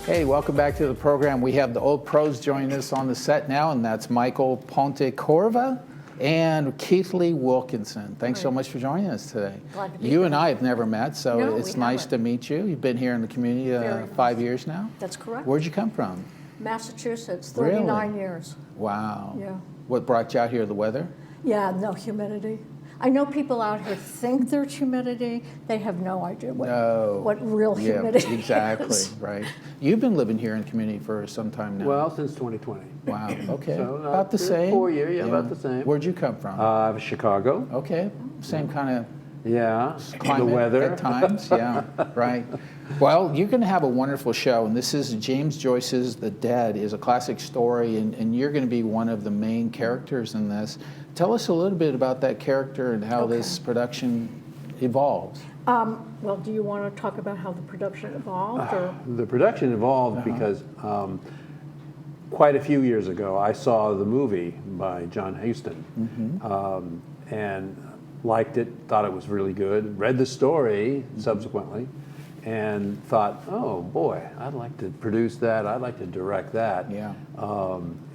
Hey, welcome back to the program. We have the old pros joining us on the set now, and that's Michael Pontecorva and Keith Lee Wilkinson. Thanks so much for joining us today. Glad to be You here. and I have never met, so No, it's we nice haven't. to meet you. You've been here in the community Very 5 nice. years now? That's correct. Where'd you come from? Massachusetts, 39 Really? years. Wow. Yeah. What brought you out here, the weather? Yeah, no humidity. I know people out here think there's humidity. They have no idea what real humidity exactly, is. right. You've been living here in the community for some time now. Well, since 2020. Wow, okay. So, about the same? 4 years, yeah, about the same. Where'd you come from? I was Chicago. Okay, same kind of Yeah, climate the weather. at times, yeah, right. Well, you're going to have a wonderful show, and this is James Joyce's The Dead is a classic story, and you're going to be one of the main characters in this. Tell us a little bit about that character and how this production evolves. Well, do you want to talk about how the production evolved? Or? The production evolved because quite a few years ago, I saw the movie by John Huston and liked it, thought it was really good, read the story subsequently, and thought, oh boy, I'd like to produce that, I'd like to direct that. Yeah.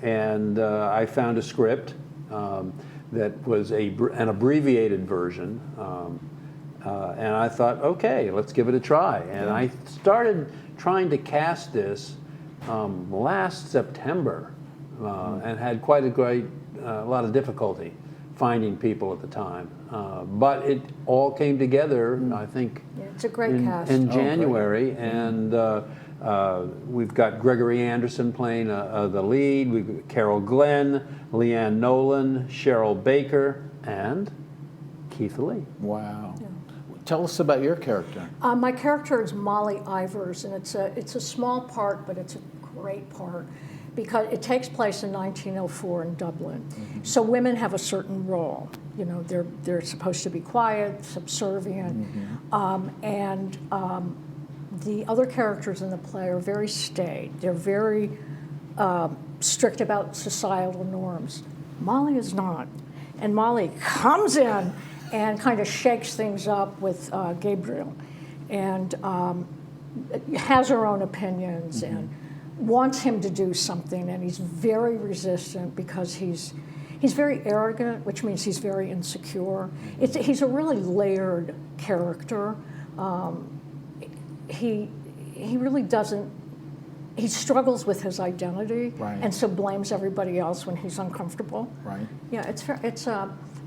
And I found a script that was an abbreviated version, and I thought, okay, let's give it a try. And I started trying to cast this last September, and had quite a lot of difficulty finding people at the time. But it all came together, I think, Yeah, it's a great cast. in January, and we've got Gregory Anderson playing the lead. We've got Carol Glenn, Leanne Nolan, Cheryl Baker, and Keith Lee. Wow. Tell us about your character. My character is Molly Ivers, and it's a small part, but it's a great part because it takes place in 1904 in Dublin. So women have a certain role. You know, they're supposed to be quiet, subservient, and the other characters in the play are very staid. They're very strict about societal norms. Molly is not, and Molly comes in and kind of shakes things up with Gabriel, and has her own opinions and wants him to do something, and he's very resistant because he's very arrogant, which means he's very insecure. He's a really layered character. He really doesn't. He struggles with his identity, and so blames everybody else when he's uncomfortable. Right. Yeah, it's.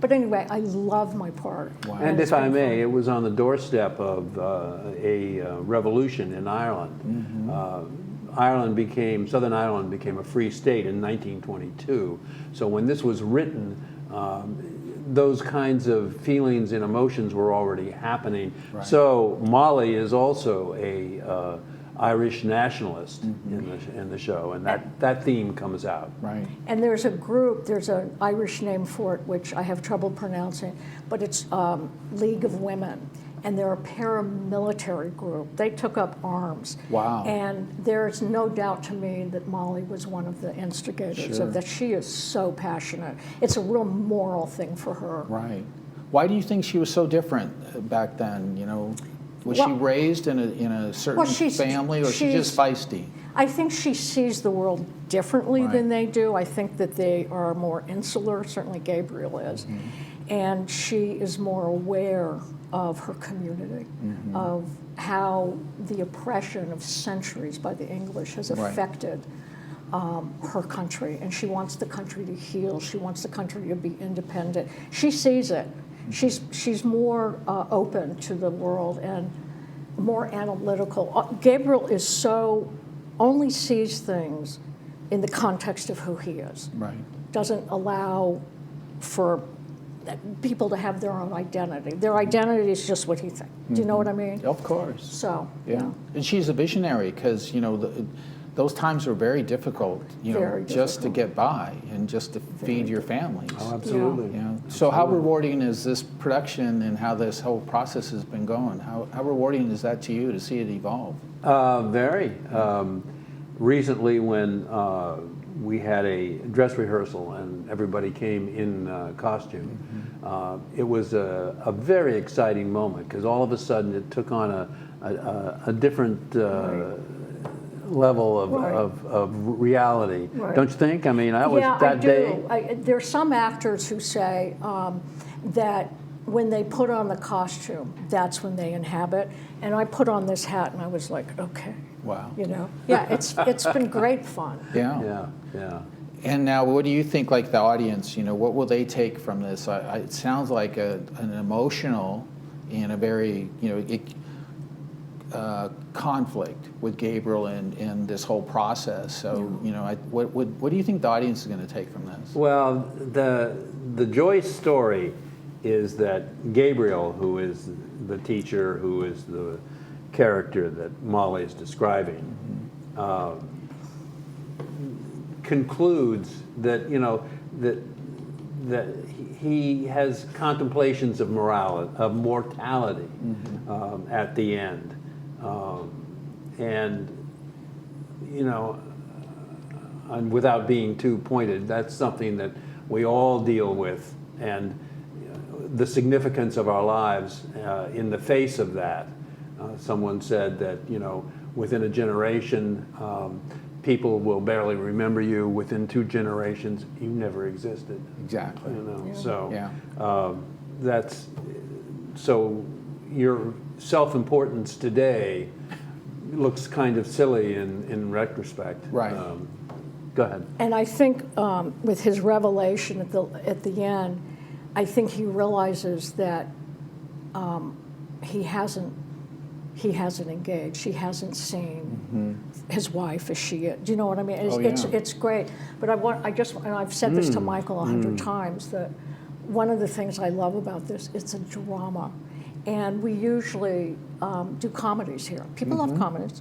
But anyway, I love my part. Wow. And if I may, it was on the doorstep of a revolution in Ireland. Southern Ireland became a free state in 1922. So when this was written, those kinds of feelings and emotions were already happening. Right. So Molly is also a Irish nationalist in the show, and that theme comes out. Right. And there's an Irish name for it, which I have trouble pronouncing, but it's League of Women. And they're a paramilitary group. They took up arms. Wow. And there's no doubt to me that Molly was one of the instigators of that. She is so passionate. It's a real moral thing for her. Right. Why do you think she was so different back then? You know, was she raised in a certain family, or she's just feisty? I think she sees the world differently than they do. I think that they are more insular. Certainly Gabriel is. And she is more aware of her community, of how the oppression of centuries by the English has affected her country. And she wants the country to heal. She wants the country to be independent. She sees it. She's more open to the world and more analytical. Gabriel is only sees things in the context of who he is. Right. Doesn't allow for people to have their own identity. Their identity is just what he thinks. Do you know what I mean? Of course. So, yeah. And she's a visionary because, you know, those times were very difficult, you know, just to get by and just to feed your families. Oh, absolutely. Yeah. So how rewarding is this production and how this whole process has been going? How rewarding is that to you to see it evolve? Very. Recently, when we had a dress rehearsal and everybody came in costume, it was a very exciting moment because all of a sudden it took on a different level of, Right. of reality. Right. Don't you think? I mean, that was Yeah, that I day. do. There's some actors who say that when they put on the costume, that's when they inhabit. And I put on this hat, and I was like, okay, Wow. you know, yeah, it's been great fun. Yeah. Yeah, yeah. And now, what do you think, like the audience, what will they take from this? It sounds like an emotional and a very, conflict with Gabriel and this whole process. So, what do you think the audience is going to take from this? Well, the Joyce story is that Gabriel, who is the teacher, who is the character that Molly is describing, concludes that that he has contemplations of mortality at the end, and and without being too pointed, that's something that we all deal with, and the significance of our lives in the face of that. Someone said that within a generation, people will barely remember you. Within 2 generations, you never existed. Exactly. So Yeah. that's so your self-importance today looks kind of silly in retrospect. Right. Go ahead. And I think with his revelation at the end, I think he realizes that he hasn't engaged. He hasn't seen his wife as she is. Do you know what I mean? It's great. But and I've said this to Michael 100 times, that one of the things I love about this, it's a drama. And we usually do comedies here. People love comedies,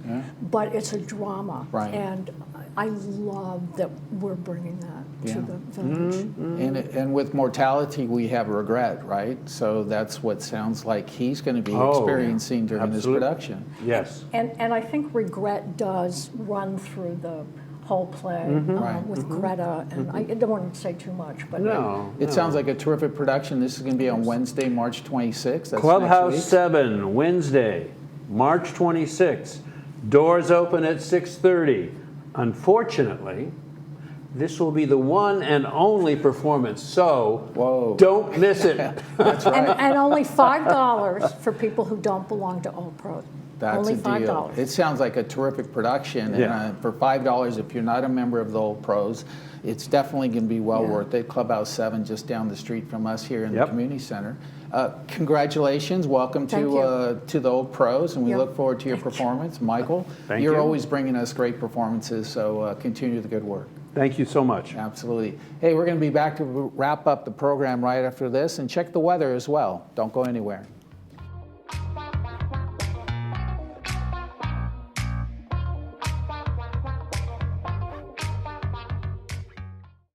but it's a drama. Right. And I love that we're bringing that to the village. And with mortality, we have regret, right? So that's what sounds like he's going to be experiencing during this absolutely. production. Yes. And I think regret does run through the whole play with Greta. And I don't want to say too much, but It sounds like a terrific production. This is going to be on Wednesday, March 26th. That's Clubhouse next week. 7, Wednesday, March 26th. Doors open at 6:30. Unfortunately, this will be the one and only performance, so don't miss it. That's right. and only $5 for people who don't belong to Old Pros. That's only a deal. $5. It sounds like a terrific production. Yeah. And for $5, if you're not a member of the Old Pros, it's definitely going to be well worth it. Clubhouse 7, just down the street from us here in the community center. Congratulations. Welcome to the Old Pros, and we look forward to your performance. Michael, you're always bringing us great performances, so continue the good work. Thank you so much. Absolutely. Hey, we're going to be back to wrap up the program right after this, and check the weather as well. Don't go anywhere.